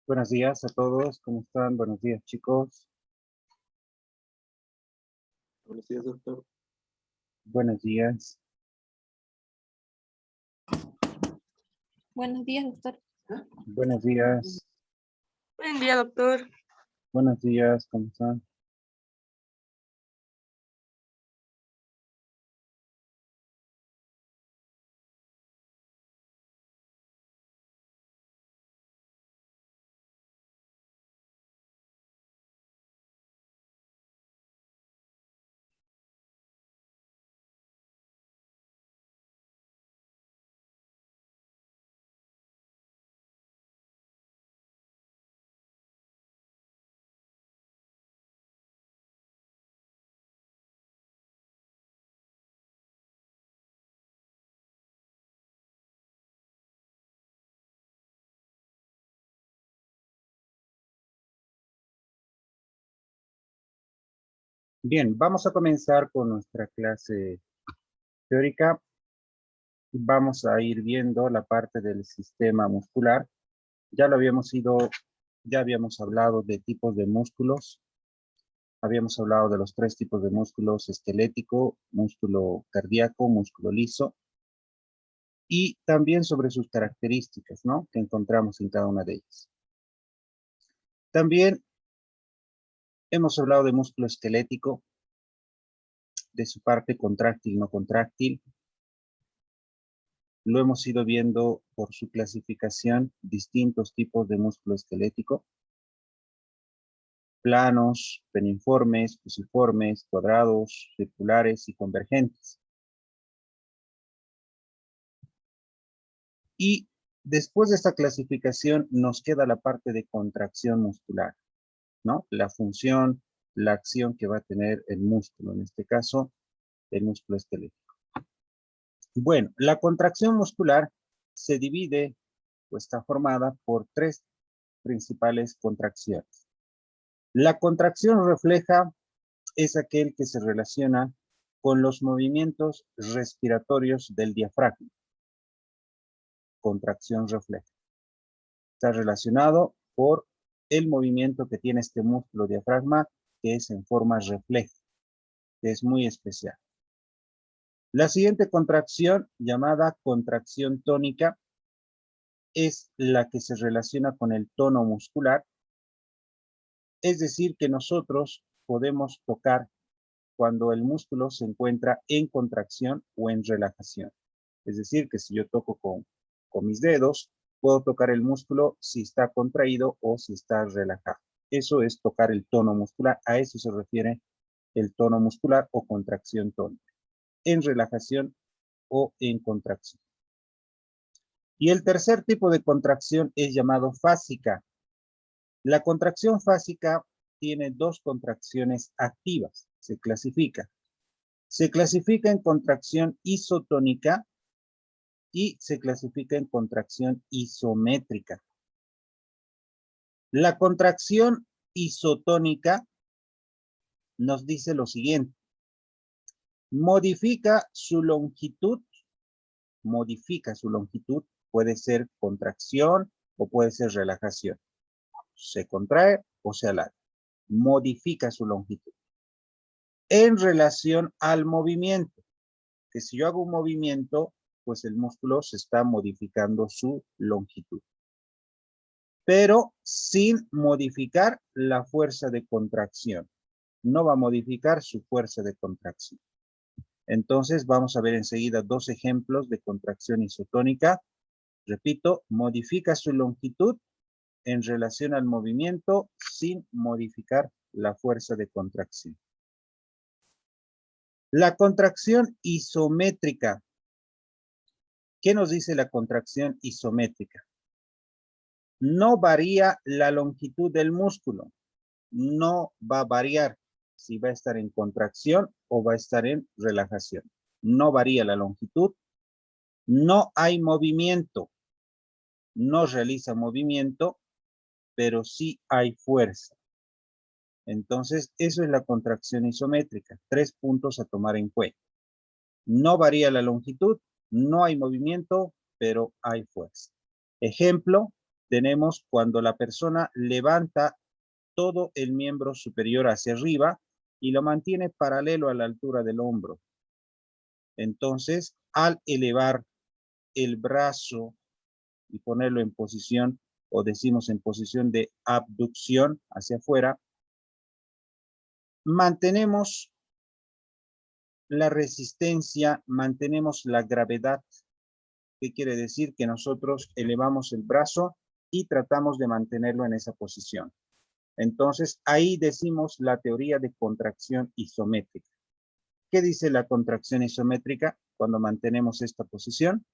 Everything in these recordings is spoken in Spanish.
Buenos días a todos, ¿cómo están? Buenos días, chicos. Buenos días, doctor. Buenos días. Buenos días, doctor. Buenos días. Buen día, doctor. Buenos días, ¿cómo están? Bien, vamos a comenzar con nuestra clase teórica. Vamos a ir viendo la parte del sistema muscular. Ya habíamos hablado de tipos de músculos. Habíamos hablado de los 3 tipos de músculos: esquelético, músculo cardíaco, músculo liso. Y también sobre sus características, ¿no?, que encontramos en cada una de ellas. También hemos hablado de músculo esquelético, de su parte contráctil, no contráctil. Lo hemos ido viendo por su clasificación, distintos tipos de músculo esquelético: planos, peniformes, fusiformes, cuadrados, circulares y convergentes. Y después de esta clasificación nos queda la parte de contracción muscular, ¿no? La función, la acción que va a tener el músculo, en este caso, el músculo esquelético. Bueno, la contracción muscular se divide o está formada por 3 principales contracciones. La contracción refleja es aquel que se relaciona con los movimientos respiratorios del diafragma. Contracción refleja. Está relacionado por el movimiento que tiene este músculo diafragma, que es en forma refleja, que es muy especial. La siguiente contracción, llamada contracción tónica, es la que se relaciona con el tono muscular. Es decir, que nosotros podemos tocar cuando el músculo se encuentra en contracción o en relajación. Es decir, que si yo toco con mis dedos, puedo tocar el músculo si está contraído o si está relajado. Eso es tocar el tono muscular. A eso se refiere el tono muscular o contracción tónica, en relajación o en contracción. Y el tercer tipo de contracción es llamado fásica. La contracción fásica tiene 2 contracciones activas. Se clasifica en contracción isotónica y se clasifica en contracción isométrica. La contracción isotónica nos dice lo siguiente: modifica su longitud, puede ser contracción o puede ser relajación. Se contrae o se alarga. Modifica su longitud en relación al movimiento, que si yo hago un movimiento, pues el músculo se está modificando su longitud, pero sin modificar la fuerza de contracción. No va a modificar su fuerza de contracción. Entonces vamos a ver enseguida 2 ejemplos de contracción isotónica. Repito, modifica su longitud en relación al movimiento sin modificar la fuerza de contracción. La contracción isométrica. ¿Qué nos dice la contracción isométrica? No varía la longitud del músculo. No va a variar si va a estar en contracción o va a estar en relajación. No varía la longitud. No hay movimiento. No realiza movimiento, pero sí hay fuerza. Entonces, eso es la contracción isométrica. 3 puntos a tomar en cuenta. No varía la longitud, no hay movimiento, pero hay fuerza. Ejemplo, tenemos cuando la persona levanta todo el miembro superior hacia arriba y lo mantiene paralelo a la altura del hombro. Entonces, al elevar el brazo y ponerlo en posición, o decimos en posición de abducción hacia afuera, mantenemos la resistencia, mantenemos la gravedad. ¿Qué quiere decir? Que nosotros elevamos el brazo y tratamos de mantenerlo en esa posición. Entonces, ahí decimos la teoría de contracción isométrica. ¿Qué dice la contracción isométrica cuando mantenemos esta posición?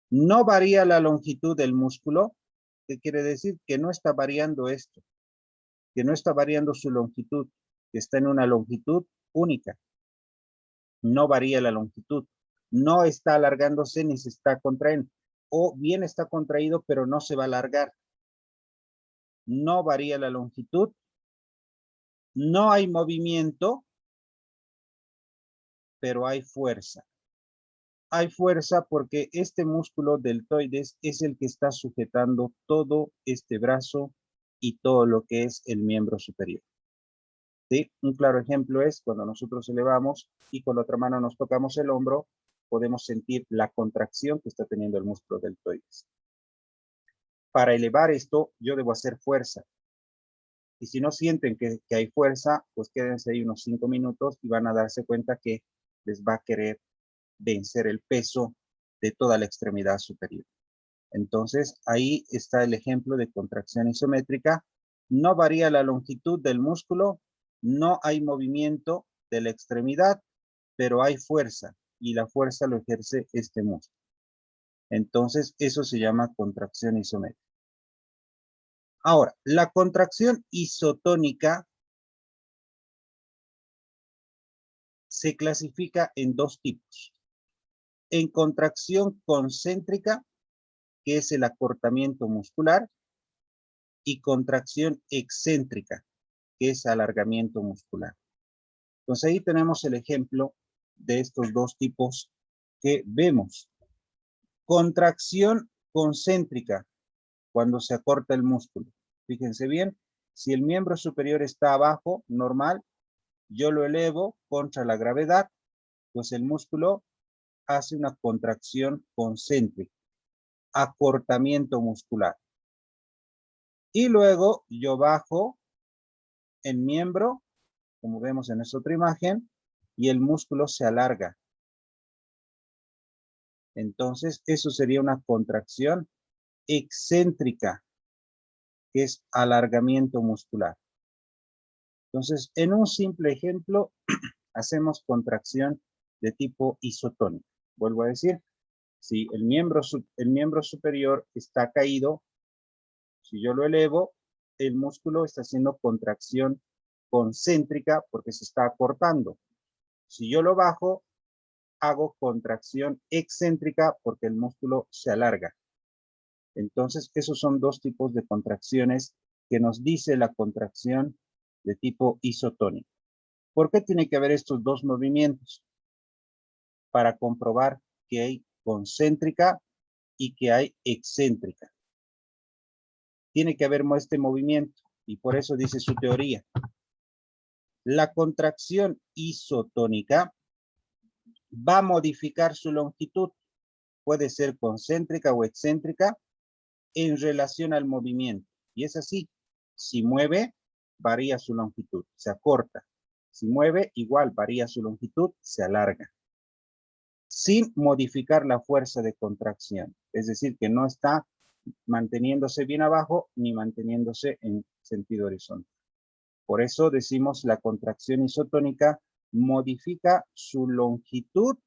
No varía la longitud del músculo. ¿Qué quiere decir? Que no está variando esto, que no está variando su longitud, que está en una longitud única. No varía la longitud, no está alargándose ni se está contrayendo, o bien está contraído pero no se va a alargar. No varía la longitud, no hay movimiento, pero hay fuerza. Hay fuerza porque este músculo deltoides es el que está sujetando todo este brazo y todo lo que es el miembro superior. ¿Sí? Un claro ejemplo es cuando nosotros elevamos y con la otra mano nos tocamos el hombro, podemos sentir la contracción que está teniendo el músculo deltoides. Para elevar esto, yo debo hacer fuerza. Y si no sienten que hay fuerza, pues quédense ahí unos 5 minutos y van a darse cuenta que les va a querer vencer el peso de toda la extremidad superior. Entonces, ahí está el ejemplo de contracción isométrica. No varía la longitud del músculo, no hay movimiento de la extremidad, pero hay fuerza y la fuerza lo ejerce este músculo. Entonces, eso se llama contracción isométrica. Ahora, la contracción isotónica se clasifica en dos tipos. En contracción concéntrica, que es el acortamiento muscular, y contracción excéntrica, que es alargamiento muscular. Entonces ahí tenemos el ejemplo de estos dos tipos que vemos. Contracción concéntrica, cuando se acorta el músculo. Fíjense bien, si el miembro superior está abajo, normal, yo lo elevo contra la gravedad, pues el músculo hace una contracción concéntrica, acortamiento muscular. Y luego yo bajo el miembro, como vemos en esta otra imagen, y el músculo se alarga. Entonces, eso sería una contracción excéntrica, que es alargamiento muscular. Entonces, en un simple ejemplo, hacemos contracción de tipo isotónico. Vuelvo a decir, si el miembro superior está caído, si yo lo elevo, el músculo está haciendo contracción concéntrica porque se está acortando. Si yo lo bajo, hago contracción excéntrica porque el músculo se alarga. Entonces, esos son dos tipos de contracciones que nos dice la contracción de tipo isotónico. ¿Por qué tiene que haber estos dos movimientos? Para comprobar que hay concéntrica y que hay excéntrica. Tiene que haber este movimiento y por eso dice su teoría. La contracción isotónica va a modificar su longitud. Puede ser concéntrica o excéntrica en relación al movimiento. Y es así. Si mueve, varía su longitud, se acorta. Si mueve, igual varía su longitud, se alarga. Sin modificar la fuerza de contracción. Es decir, que no está manteniéndose bien abajo ni manteniéndose en sentido horizontal. Por eso decimos la contracción isotónica modifica su longitud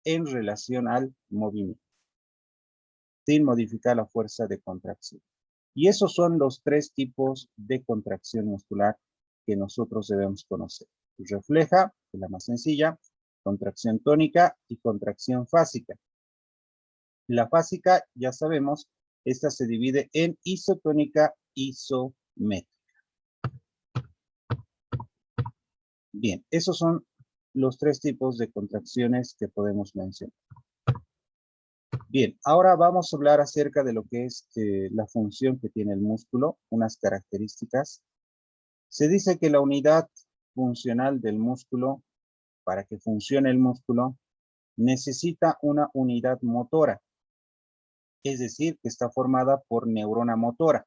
en relación al movimiento, sin modificar la fuerza de contracción. Y esos son los tres tipos de contracción muscular que nosotros debemos conocer. Refleja, que es la más sencilla, contracción tónica y contracción fásica. La fásica, ya sabemos, esta se divide en isotónica, isométrica. Bien, esos son los tres tipos de contracciones que podemos mencionar. Bien, ahora vamos a hablar acerca de lo que es la función que tiene el músculo, unas características. Se dice que la unidad funcional del músculo, para que funcione el músculo, necesita una unidad motora, es decir, que está formada por neurona motora.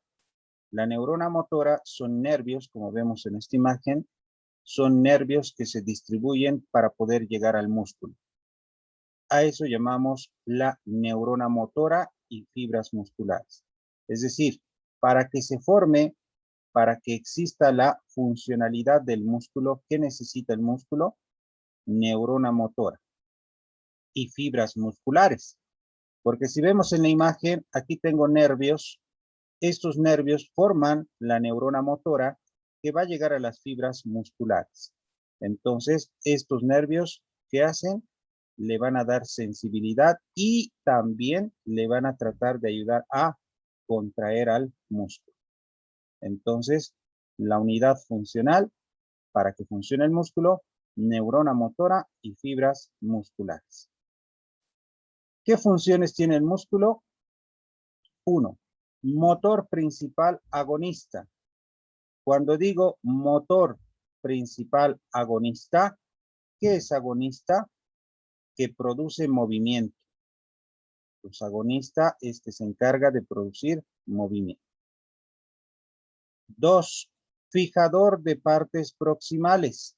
La neurona motora son nervios, como vemos en esta imagen, son nervios que se distribuyen para poder llegar al músculo. A eso llamamos la neurona motora y fibras musculares. Es decir, para que se forme, para que exista la funcionalidad del músculo, ¿qué necesita el músculo? Neurona motora y fibras musculares. Porque si vemos en la imagen, aquí tengo nervios. Estos nervios forman la neurona motora que va a llegar a las fibras musculares. Entonces, estos nervios, ¿qué hacen? Le van a dar sensibilidad y también le van a tratar de ayudar a contraer al músculo. Entonces, la unidad funcional, para que funcione el músculo, neurona motora y fibras musculares. ¿Qué funciones tiene el músculo? 1. Motor principal agonista. Cuando digo motor principal agonista, ¿qué es agonista? Que produce movimiento. Pues agonista es que se encarga de producir movimiento. 2. Fijador de partes proximales.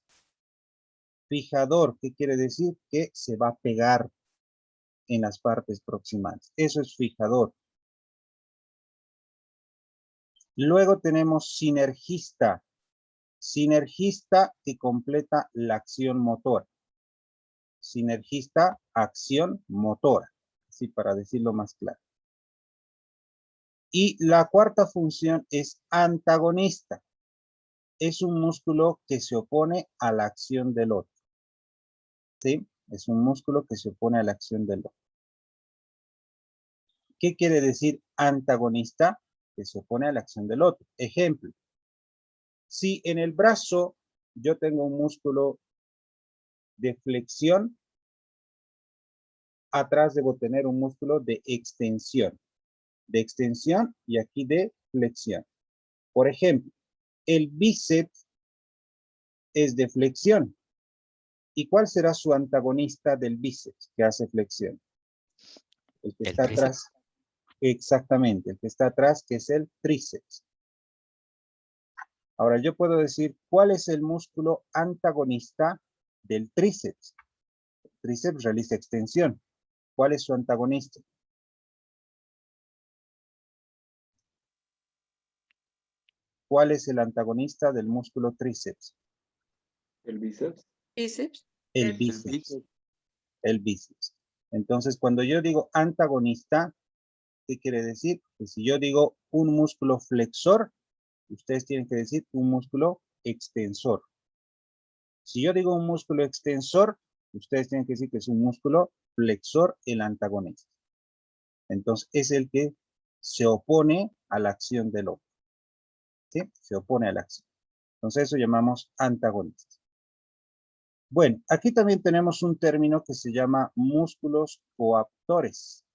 Fijador, ¿qué quiere decir? Que se va a pegar en las partes proximales. Eso es fijador. Luego tenemos sinergista. Sinergista que completa la acción motora. Sinergista, acción motora. Así para decirlo más claro. Y la cuarta función es antagonista. Es un músculo que se opone a la acción del otro. ¿Sí? Es un músculo que se opone a la acción del otro. ¿Qué quiere decir antagonista? Que se opone a la acción del otro. Ejemplo. Si en el brazo yo tengo un músculo de flexión, atrás debo tener un músculo de extensión. De extensión y aquí de flexión. Por ejemplo, el bíceps es de flexión. ¿Y cuál será su antagonista del bíceps que hace flexión? El que está atrás. Exactamente, el que está atrás, que es el tríceps. Ahora yo puedo decir, ¿cuál es el músculo antagonista del tríceps? El tríceps realiza extensión. ¿Cuál es su antagonista? ¿Cuál es el antagonista del músculo tríceps? ¿El bíceps? Bíceps. El bíceps. El bíceps. Entonces, cuando yo digo antagonista, ¿qué quiere decir? Que si yo digo un músculo flexor, ustedes tienen que decir un músculo extensor. Si yo digo un músculo extensor, ustedes tienen que decir que es un músculo flexor, el antagonista. Entonces, es el que se opone a la acción del otro. ¿Sí? Se opone a la acción. Entonces, eso llamamos antagonista. Bueno, aquí también tenemos un término que se llama músculos coaptores.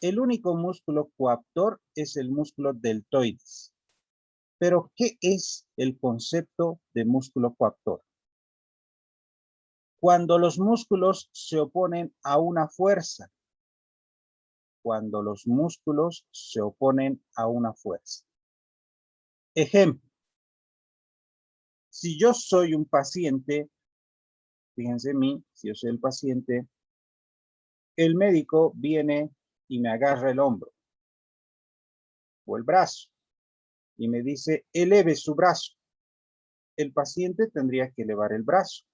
El único músculo coaptor es el músculo deltoides. Pero, ¿qué es el concepto de músculo coaptor? Cuando los músculos se oponen a una fuerza. Cuando los músculos se oponen a una fuerza. Ejemplo. Si yo soy un paciente, fíjense en mí, si yo soy el paciente, el médico viene y me agarra el hombro o el brazo y me dice, eleve su brazo. El paciente tendría que elevar el brazo.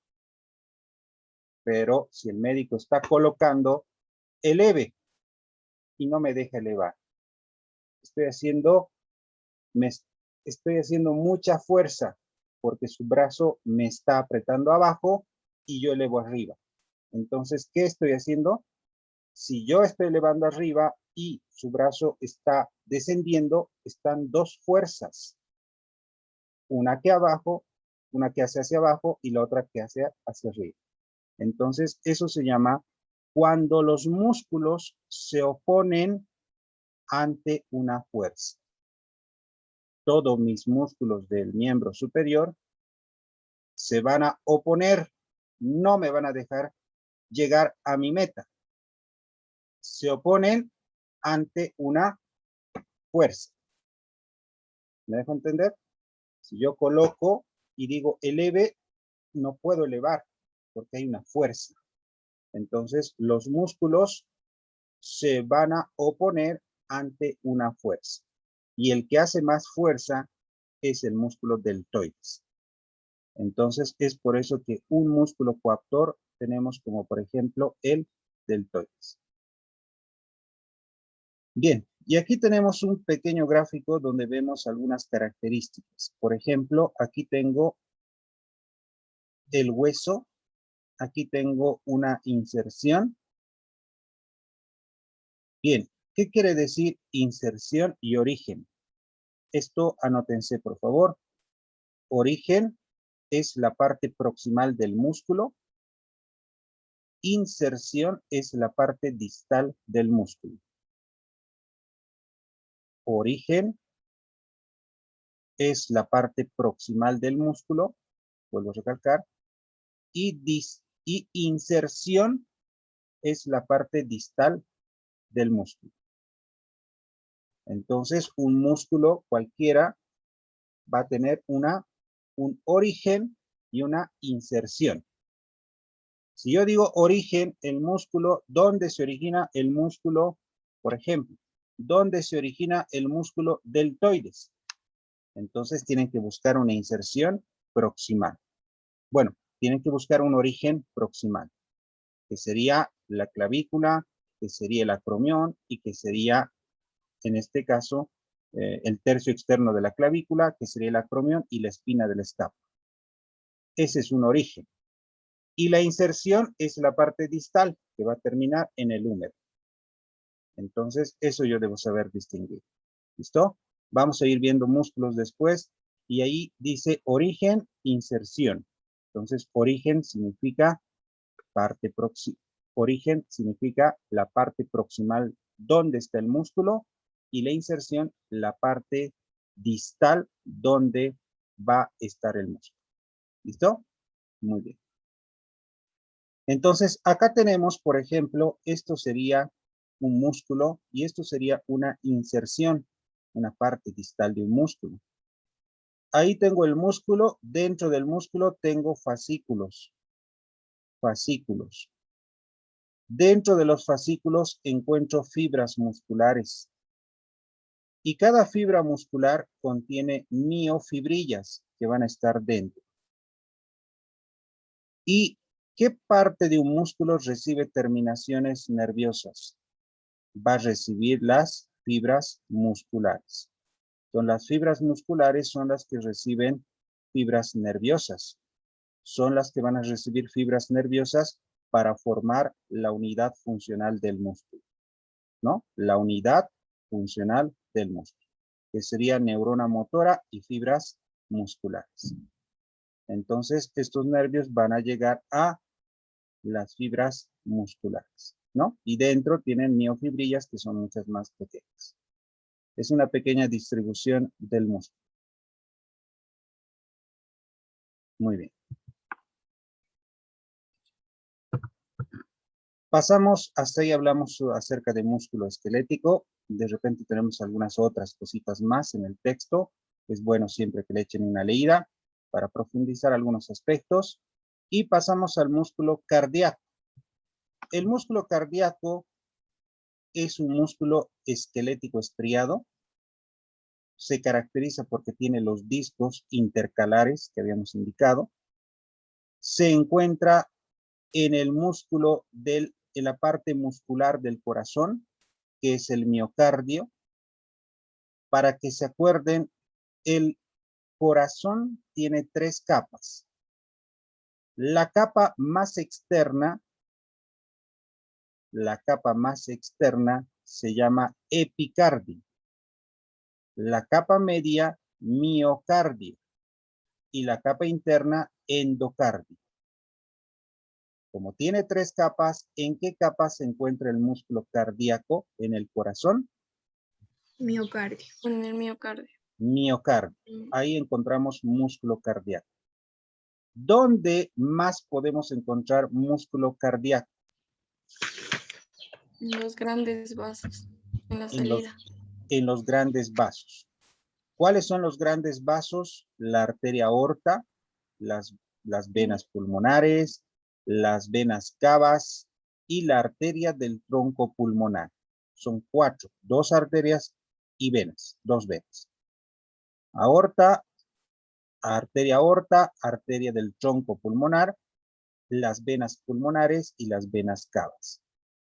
Pero si el médico está colocando, eleve y no me deja elevar. Estoy haciendo mucha fuerza porque su brazo me está apretando abajo y yo elevo arriba. Entonces, ¿qué estoy haciendo? Si yo estoy elevando arriba y su brazo está descendiendo, están dos fuerzas. Una que abajo, una que hace hacia abajo y la otra que hace hacia arriba. Entonces, eso se llama cuando los músculos se oponen ante una fuerza. Todos mis músculos del miembro superior se van a oponer, no me van a dejar llegar a mi meta. Se oponen ante una fuerza. ¿Me dejo entender? Si yo coloco y digo eleve, no puedo elevar porque hay una fuerza. Entonces, los músculos se van a oponer ante una fuerza. Y el que hace más fuerza es el músculo deltoides. Entonces, es por eso que un músculo coaptor tenemos como, por ejemplo, el deltoides. Bien, y aquí tenemos un pequeño gráfico donde vemos algunas características. Por ejemplo, aquí tengo el hueso. Aquí tengo una inserción. Bien, ¿qué quiere decir inserción y origen? Esto anótense, por favor. Origen es la parte proximal del músculo. Inserción es la parte distal del músculo. Origen es la parte proximal del músculo, vuelvo a recalcar, y inserción es la parte distal del músculo. Entonces, un músculo cualquiera va a tener un origen y una inserción. Si yo digo origen, el músculo, ¿dónde se origina el músculo? Por ejemplo, ¿dónde se origina el músculo deltoides? Entonces tienen que buscar una inserción proximal. Bueno, tienen que buscar un origen proximal, que sería la clavícula, que sería el acromión y que sería, en este caso, el tercio externo de la clavícula, que sería el acromión y la espina del escápulo. Ese es un origen. Y la inserción es la parte distal, que va a terminar en el húmero. Entonces, eso yo debo saber distinguir. ¿Listo? Vamos a ir viendo músculos después. Y ahí dice origen, inserción. Entonces, origen significa origen significa la parte proximal donde está el músculo y la inserción la parte distal donde va a estar el músculo. ¿Listo? Muy bien. Entonces, acá tenemos, por ejemplo, esto sería un músculo y esto sería una inserción, una parte distal de un músculo. Ahí tengo el músculo, dentro del músculo tengo fascículos. Fascículos. Dentro de los fascículos encuentro fibras musculares. Y cada fibra muscular contiene miofibrillas que van a estar dentro. ¿Y qué parte de un músculo recibe terminaciones nerviosas? Va a recibir las fibras musculares. Entonces, las fibras musculares son las que reciben fibras nerviosas. Son las que van a recibir fibras nerviosas para formar la unidad funcional del músculo, ¿no? La unidad funcional del músculo, que sería neurona motora y fibras musculares. Entonces, estos nervios van a llegar a las fibras musculares, ¿no? Y dentro tienen miofibrillas que son muchas más pequeñas. Es una pequeña distribución del músculo. Muy bien. Pasamos, hasta ahí hablamos acerca de músculo esquelético. De repente tenemos algunas otras cositas más en el texto. Es bueno siempre que le echen una leída para profundizar algunos aspectos. Y pasamos al músculo cardíaco. El músculo cardíaco es un músculo esquelético estriado. Se caracteriza porque tiene los discos intercalares que habíamos indicado. Se encuentra en el músculo en la parte muscular del corazón, que es el miocardio. Para que se acuerden, el corazón tiene 3 capas. La capa más externa se llama epicardio. La capa media, miocardio. Y la capa interna, endocardio. Como tiene 3 capas, ¿en qué capa se encuentra el músculo cardíaco en el corazón? Miocardio. En el miocardio. Miocardio. Ahí encontramos músculo cardíaco. ¿Dónde más podemos encontrar músculo cardíaco? En los grandes vasos. En la En salida. en los grandes vasos. ¿Cuáles son los grandes vasos? La arteria aorta, las venas pulmonares, las venas cavas y la arteria del tronco pulmonar. Son 4, 2 arterias y venas, 2 venas. Aorta, arteria aorta, arteria del tronco pulmonar, las venas pulmonares y las venas cavas.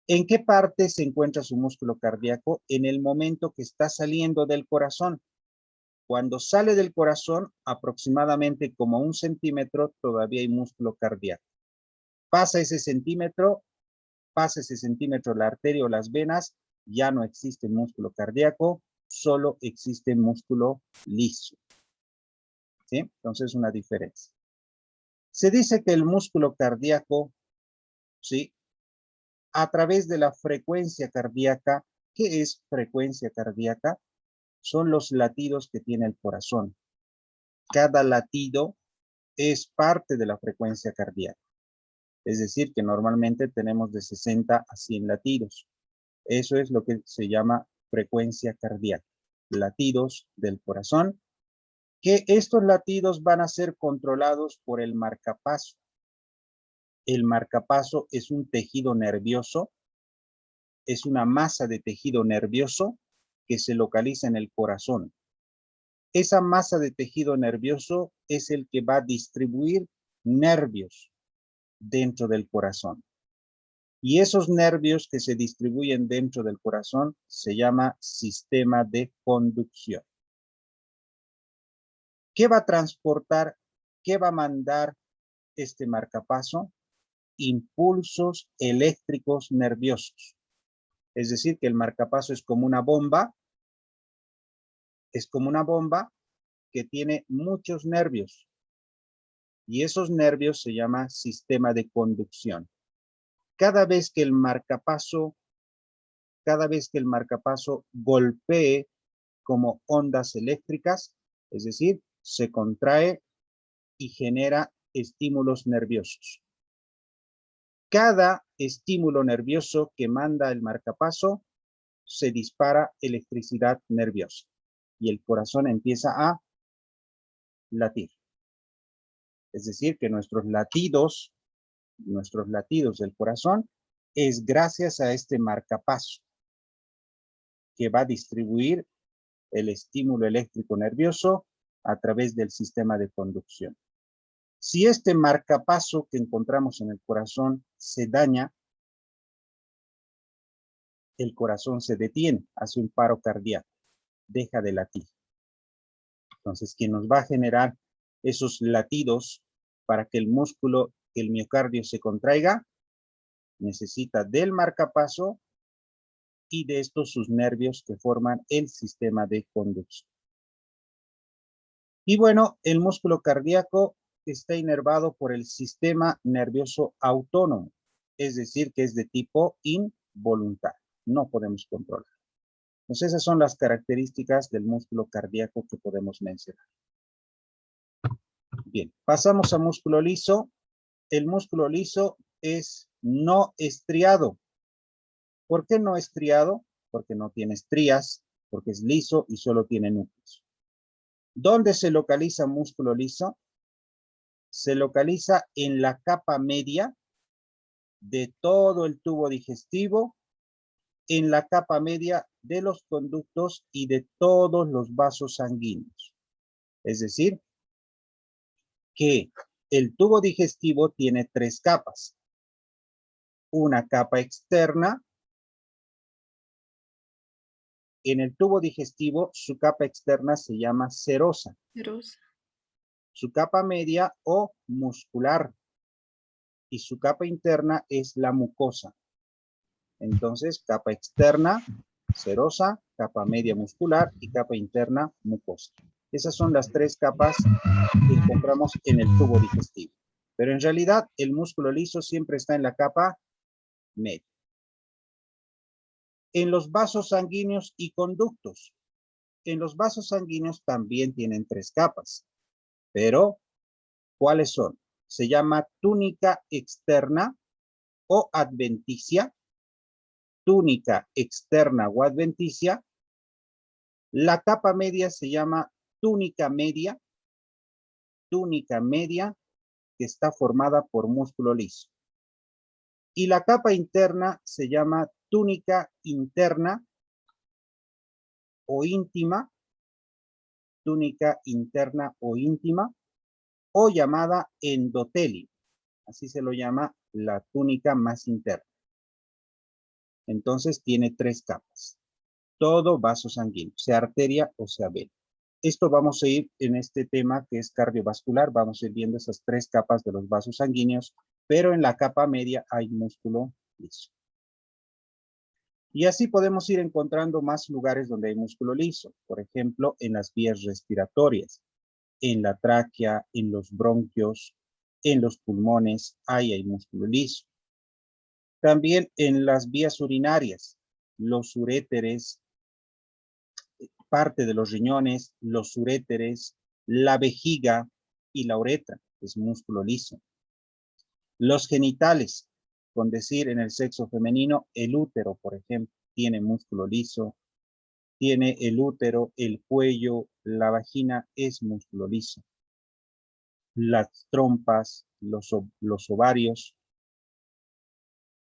¿En qué parte se encuentra su músculo cardíaco? En el momento que está saliendo del corazón. Cuando sale del corazón, aproximadamente como 1 centímetro, todavía hay músculo cardíaco. Pasa ese centímetro la arteria o las venas, ya no existe músculo cardíaco, solo existe músculo liso. ¿Sí? Entonces, una diferencia. Se dice que el músculo cardíaco, ¿sí? A través de la frecuencia cardíaca, ¿qué es frecuencia cardíaca? Son los latidos que tiene el corazón. Cada latido es parte de la frecuencia cardíaca. Es decir, que normalmente tenemos de 60 a 100 latidos. Eso es lo que se llama frecuencia cardíaca. Latidos del corazón, que estos latidos van a ser controlados por el marcapaso. El marcapaso es un tejido nervioso, es una masa de tejido nervioso que se localiza en el corazón. Esa masa de tejido nervioso es el que va a distribuir nervios dentro del corazón. Y esos nervios que se distribuyen dentro del corazón se llama sistema de conducción. ¿Qué va a transportar? ¿Qué va a mandar este marcapaso? Impulsos eléctricos nerviosos. Es decir, que el marcapaso es como una bomba. Es como una bomba que tiene muchos nervios. Y esos nervios se llama sistema de conducción. Cada vez que el marcapaso golpee como ondas eléctricas, es decir, se contrae y genera estímulos nerviosos. Cada estímulo nervioso que manda el marcapaso se dispara electricidad nerviosa y el corazón empieza a latir. Es decir, que nuestros latidos del corazón es gracias a este marcapaso que va a distribuir el estímulo eléctrico nervioso a través del sistema de conducción. Si este marcapaso que encontramos en el corazón se daña, el corazón se detiene, hace un paro cardíaco, deja de latir. Entonces, quien nos va a generar esos latidos para que el músculo, el miocardio se contraiga, necesita del marcapaso y de estos sus nervios que forman el sistema de conducción. Y bueno, el músculo cardíaco está inervado por el sistema nervioso autónomo, es decir, que es de tipo involuntario, no podemos controlar. Entonces, esas son las características del músculo cardíaco que podemos mencionar. Bien, pasamos a músculo liso. El músculo liso es no estriado. ¿Por qué no estriado? Porque no tiene estrías, porque es liso y solo tiene núcleos. ¿Dónde se localiza músculo liso? Se localiza en la capa media de todo el tubo digestivo, en la capa media de los conductos y de todos los vasos sanguíneos. Es decir, que el tubo digestivo tiene 3 capas. Una capa externa. En el tubo digestivo, su capa externa se llama serosa. Su capa media o muscular. Y su capa interna es la mucosa. Entonces, capa externa, serosa, capa media muscular y capa interna, mucosa. Esas son las 3 capas que encontramos en el tubo digestivo. Pero en realidad el músculo liso siempre está en la capa media. En los vasos sanguíneos y conductos. En los vasos sanguíneos también tienen 3 capas. Pero, ¿cuáles son? Se llama túnica externa o adventicia. Túnica externa o adventicia. La capa media se llama túnica media. Túnica media que está formada por músculo liso. Y la capa interna se llama túnica interna o íntima, túnica interna o íntima, o llamada endotelio. Así se lo llama la túnica más interna. Entonces tiene 3 capas. Todo vaso sanguíneo, sea arteria o sea vena. Esto vamos a ir en este tema que es cardiovascular, vamos a ir viendo esas 3 capas de los vasos sanguíneos, pero en la capa media hay músculo liso. Y así podemos ir encontrando más lugares donde hay músculo liso, por ejemplo, en las vías respiratorias, en la tráquea, en los bronquios, en los pulmones, ahí hay músculo liso. También en las vías urinarias, los uréteres, parte de los riñones, los uréteres, la vejiga y la uretra, es músculo liso. Los genitales, con decir en el sexo femenino, el útero, por ejemplo, tiene músculo liso, tiene el útero, el cuello, la vagina es músculo liso. Las trompas, los ovarios.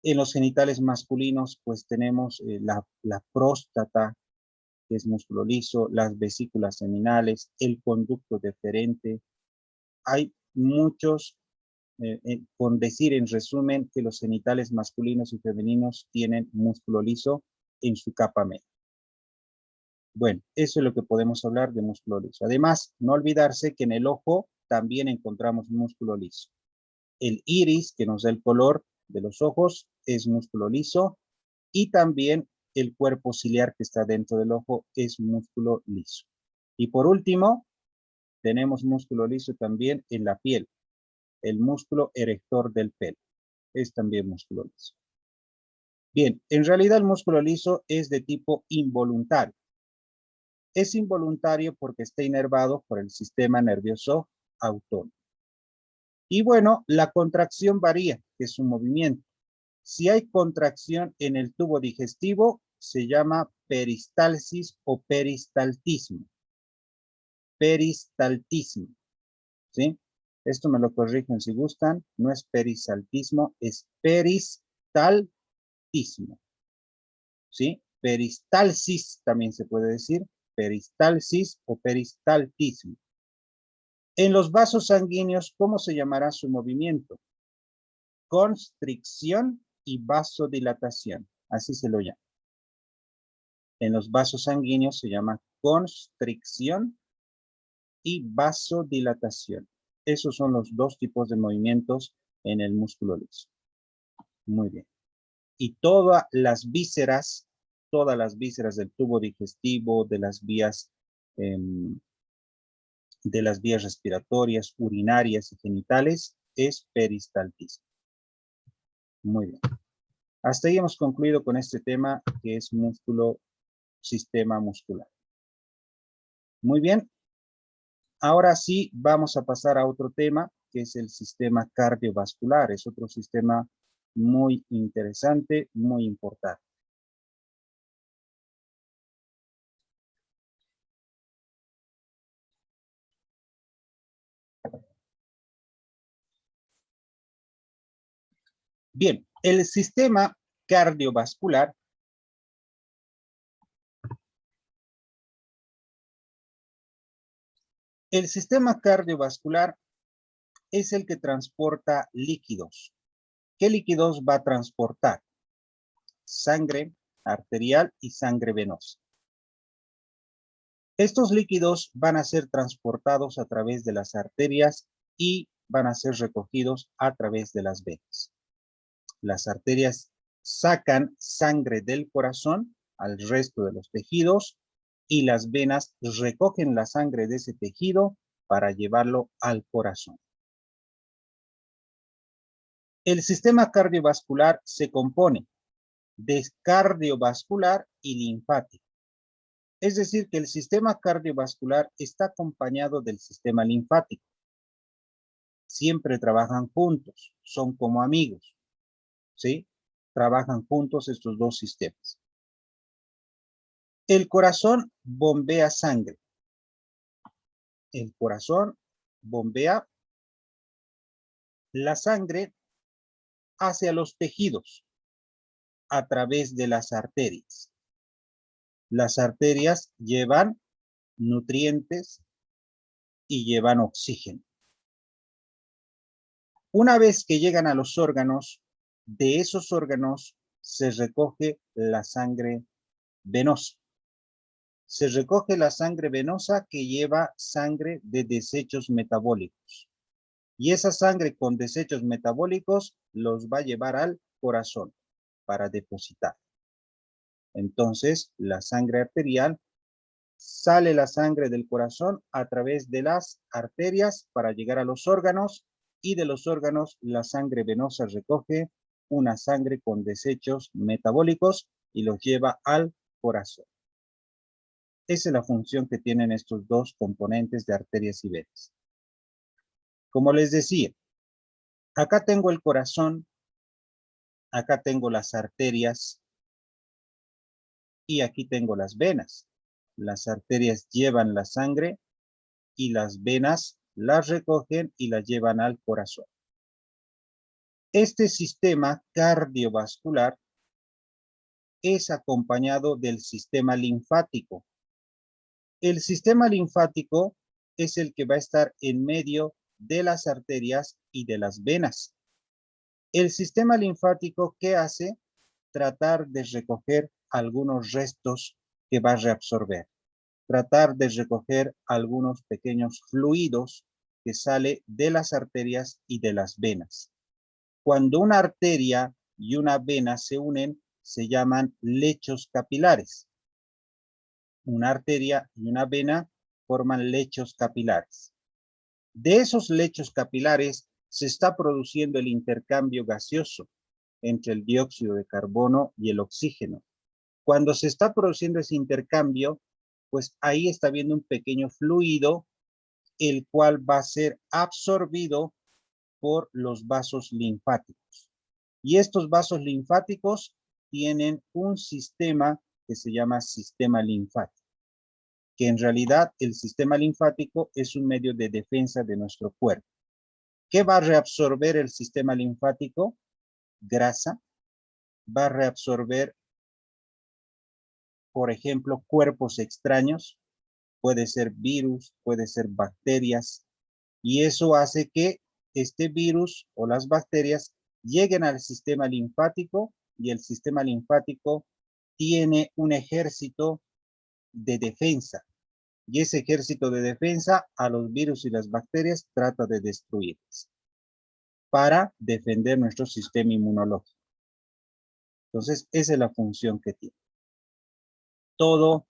En los genitales masculinos, pues tenemos la próstata, que es músculo liso, las vesículas seminales, el conducto deferente. Hay muchos, con decir en resumen, que los genitales masculinos y femeninos tienen músculo liso en su capa media. Bueno, eso es lo que podemos hablar de músculo liso. Además, no olvidarse que en el ojo también encontramos músculo liso. El iris, que nos da el color de los ojos, es músculo liso. Y también el cuerpo ciliar que está dentro del ojo es músculo liso. Y por último, tenemos músculo liso también en la piel. El músculo erector del pelo es también músculo liso. Bien, en realidad el músculo liso es de tipo involuntario. Es involuntario porque está inervado por el sistema nervioso autónomo. Y bueno, la contracción varía, que es un movimiento. Si hay contracción en el tubo digestivo, se llama peristalsis o peristaltismo. Peristaltismo, ¿sí? Esto me lo corrigen si gustan. No es perisaltismo, es peristaltismo, ¿sí? Peristalsis también se puede decir. Peristalsis o peristaltismo. En los vasos sanguíneos, ¿cómo se llamará su movimiento? Constricción y vasodilatación. Así se lo llama. En los vasos sanguíneos se llama constricción y vasodilatación. Esos son los 2 tipos de movimientos en el músculo liso. Muy bien. Y todas las vísceras del tubo digestivo, de las vías respiratorias, urinarias y genitales, es peristaltismo. Muy bien. Hasta ahí hemos concluido con este tema que es sistema muscular. Muy bien. Ahora sí vamos a pasar a otro tema que es el sistema cardiovascular. Es otro sistema muy interesante, muy importante. Bien, el sistema cardiovascular es el que transporta líquidos. ¿Qué líquidos va a transportar? Sangre arterial y sangre venosa. Estos líquidos van a ser transportados a través de las arterias y van a ser recogidos a través de las venas. Las arterias sacan sangre del corazón al resto de los tejidos y las venas recogen la sangre de ese tejido para llevarlo al corazón. El sistema cardiovascular se compone de cardiovascular y linfático. Es decir, que el sistema cardiovascular está acompañado del sistema linfático. Siempre trabajan juntos, son como amigos, ¿sí? Trabajan juntos estos dos sistemas. El corazón bombea sangre. El corazón bombea la sangre hacia los tejidos a través de las arterias. Las arterias llevan nutrientes y llevan oxígeno. Una vez que llegan a los órganos, de esos órganos se recoge la sangre venosa. Se recoge la sangre venosa que lleva sangre de desechos metabólicos. Y esa sangre con desechos metabólicos los va a llevar al corazón para depositar. Entonces, la sangre arterial, sale la sangre del corazón a través de las arterias para llegar a los órganos, y de los órganos la sangre venosa recoge una sangre con desechos metabólicos y los lleva al corazón. Esa es la función que tienen estos dos componentes de arterias y venas. Como les decía, acá tengo el corazón, acá tengo las arterias y aquí tengo las venas. Las arterias llevan la sangre y las venas las recogen y las llevan al corazón. Este sistema cardiovascular es acompañado del sistema linfático. El sistema linfático es el que va a estar en medio de las arterias y de las venas. El sistema linfático, ¿qué hace? Tratar de recoger algunos restos que va a reabsorber. Tratar de recoger algunos pequeños fluidos que sale de las arterias y de las venas. Cuando una arteria y una vena se unen, se llaman lechos capilares. Una arteria y una vena forman lechos capilares. De esos lechos capilares se está produciendo el intercambio gaseoso entre el dióxido de carbono y el oxígeno. Cuando se está produciendo ese intercambio, pues ahí está habiendo un pequeño fluido, el cual va a ser absorbido por los vasos linfáticos. Y estos vasos linfáticos tienen un sistema que se llama sistema linfático, que en realidad el sistema linfático es un medio de defensa de nuestro cuerpo. ¿Qué va a reabsorber el sistema linfático? Grasa. Va a reabsorber, por ejemplo, cuerpos extraños. Puede ser virus, puede ser bacterias. Y eso hace que este virus o las bacterias lleguen al sistema linfático, y el sistema linfático tiene un ejército de defensa. Y ese ejército de defensa a los virus y las bacterias trata de destruirlos para defender nuestro sistema inmunológico. Entonces, esa es la función que tiene. Todo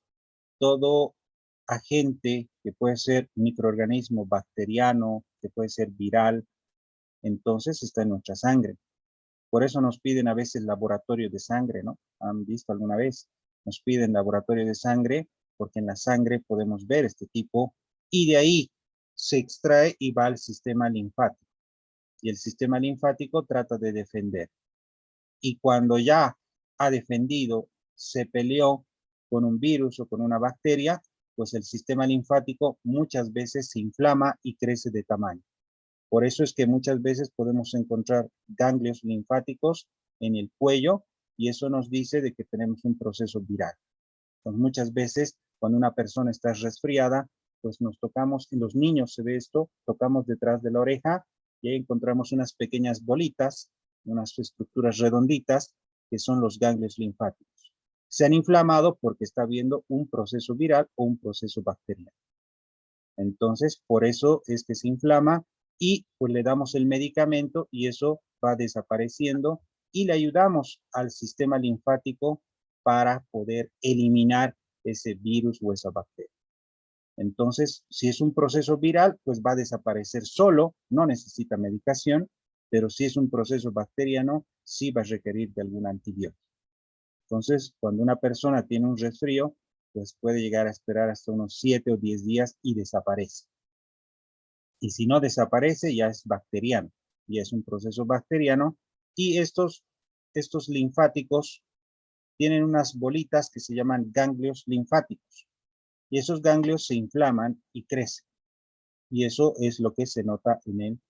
agente que puede ser microorganismo bacteriano, que puede ser viral, entonces está en nuestra sangre. Por eso nos piden a veces laboratorio de sangre, ¿no? ¿Han visto alguna vez? Nos piden laboratorio de sangre porque en la sangre podemos ver este tipo, y de ahí se extrae y va al sistema linfático. Y el sistema linfático trata de defender. Y cuando ya ha defendido, se peleó con un virus o con una bacteria, pues el sistema linfático muchas veces se inflama y crece de tamaño. Por eso es que muchas veces podemos encontrar ganglios linfáticos en el cuello, y eso nos dice de que tenemos un proceso viral. Entonces, muchas veces cuando una persona está resfriada, pues nos tocamos, en los niños se ve esto, tocamos detrás de la oreja y ahí encontramos unas pequeñas bolitas, unas estructuras redonditas, que son los ganglios linfáticos. Se han inflamado porque está habiendo un proceso viral o un proceso bacteriano. Entonces, por eso es que se inflama, y pues le damos el medicamento y eso va desapareciendo, y le ayudamos al sistema linfático para poder eliminar ese virus o esa bacteria. Entonces, si es un proceso viral, pues va a desaparecer solo, no necesita medicación, pero si es un proceso bacteriano, sí va a requerir de algún antibiótico. Entonces, cuando una persona tiene un resfrío, pues puede llegar a esperar hasta unos 7 o 10 días y desaparece. Y si no desaparece, ya es bacteriano, y es un proceso bacteriano, y estos linfáticos tienen unas bolitas que se llaman ganglios linfáticos, y esos ganglios se inflaman y crecen, y eso es lo que se nota en él.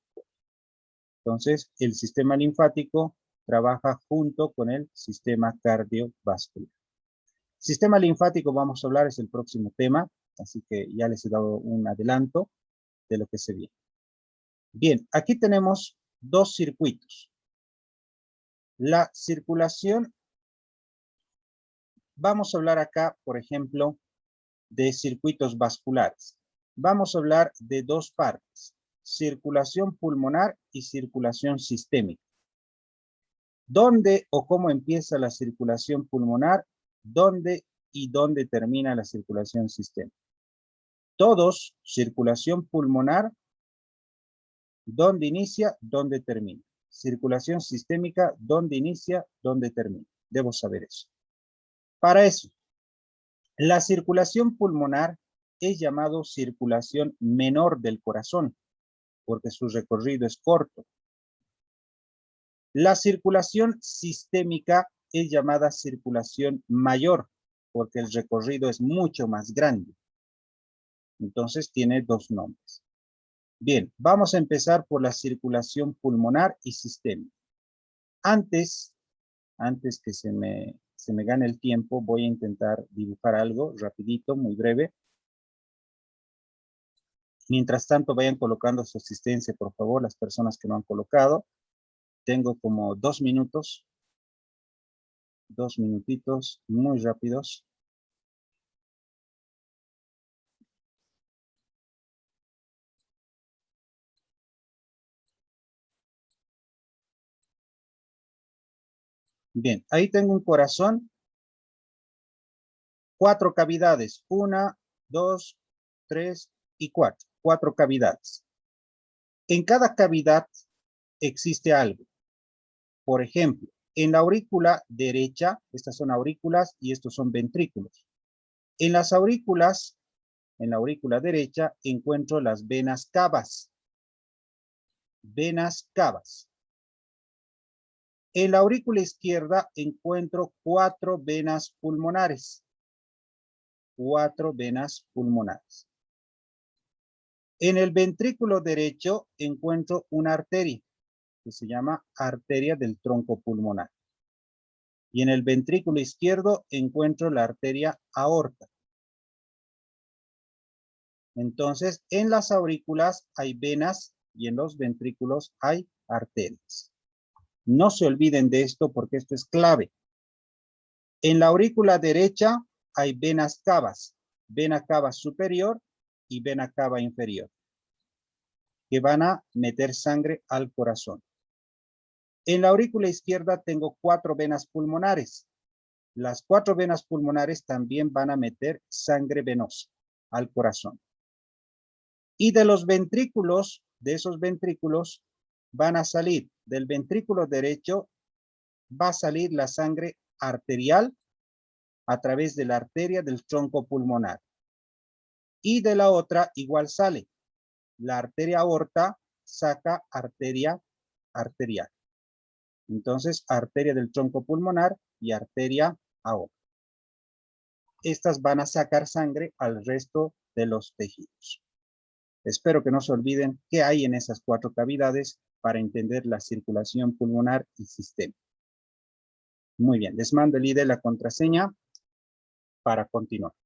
Entonces, el sistema linfático trabaja junto con el sistema cardiovascular. Sistema linfático, vamos a hablar, es el próximo tema, así que ya les he dado un adelanto de lo que se viene. Bien, aquí tenemos dos circuitos. La circulación, vamos a hablar acá, por ejemplo, de circuitos vasculares. Vamos a hablar de dos partes, circulación pulmonar y circulación sistémica. ¿Dónde o cómo empieza la circulación pulmonar? ¿Dónde y dónde termina la circulación sistémica? Todos, circulación pulmonar, ¿dónde inicia? ¿Dónde termina? Circulación sistémica, ¿dónde inicia? ¿Dónde termina? Debo saber eso. Para eso, la circulación pulmonar es llamado circulación menor del corazón, porque su recorrido es corto. La circulación sistémica es llamada circulación mayor, porque el recorrido es mucho más grande. Entonces tiene dos nombres. Bien, vamos a empezar por la circulación pulmonar y sistémica. Antes que se me gane el tiempo, voy a intentar dibujar algo rapidito, muy breve. Mientras tanto, vayan colocando su asistencia, por favor, las personas que no han colocado. Tengo como 2 minutos. 2 minutitos muy rápidos. Bien, ahí tengo un corazón. 4 cavidades. 1, 2, 3 y 4. 4 cavidades. En cada cavidad existe algo. Por ejemplo, en la aurícula derecha, estas son aurículas y estos son ventrículos. En las aurículas, en la aurícula derecha, encuentro las venas cavas. Venas cavas. En la aurícula izquierda encuentro 4 venas pulmonares. 4 venas pulmonares. En el ventrículo derecho encuentro una arteria que se llama arteria del tronco pulmonar. Y en el ventrículo izquierdo encuentro la arteria aorta. Entonces, en las aurículas hay venas y en los ventrículos hay arterias. No se olviden de esto porque esto es clave. En la aurícula derecha hay venas cavas, vena cava superior y vena cava inferior, que van a meter sangre al corazón. En la aurícula izquierda tengo 4 venas pulmonares. Las 4 venas pulmonares también van a meter sangre venosa al corazón. Y de los ventrículos, de esos ventrículos, van a salir, del ventrículo derecho, va a salir la sangre arterial a través de la arteria del tronco pulmonar. Y de la otra igual sale. La arteria aorta saca arteria arterial. Entonces, arteria del tronco pulmonar y arteria aorta. Estas van a sacar sangre al resto de los tejidos. Espero que no se olviden qué hay en esas 4 cavidades para entender la circulación pulmonar y sistémica. Muy bien, les mando el ID, la contraseña para continuar.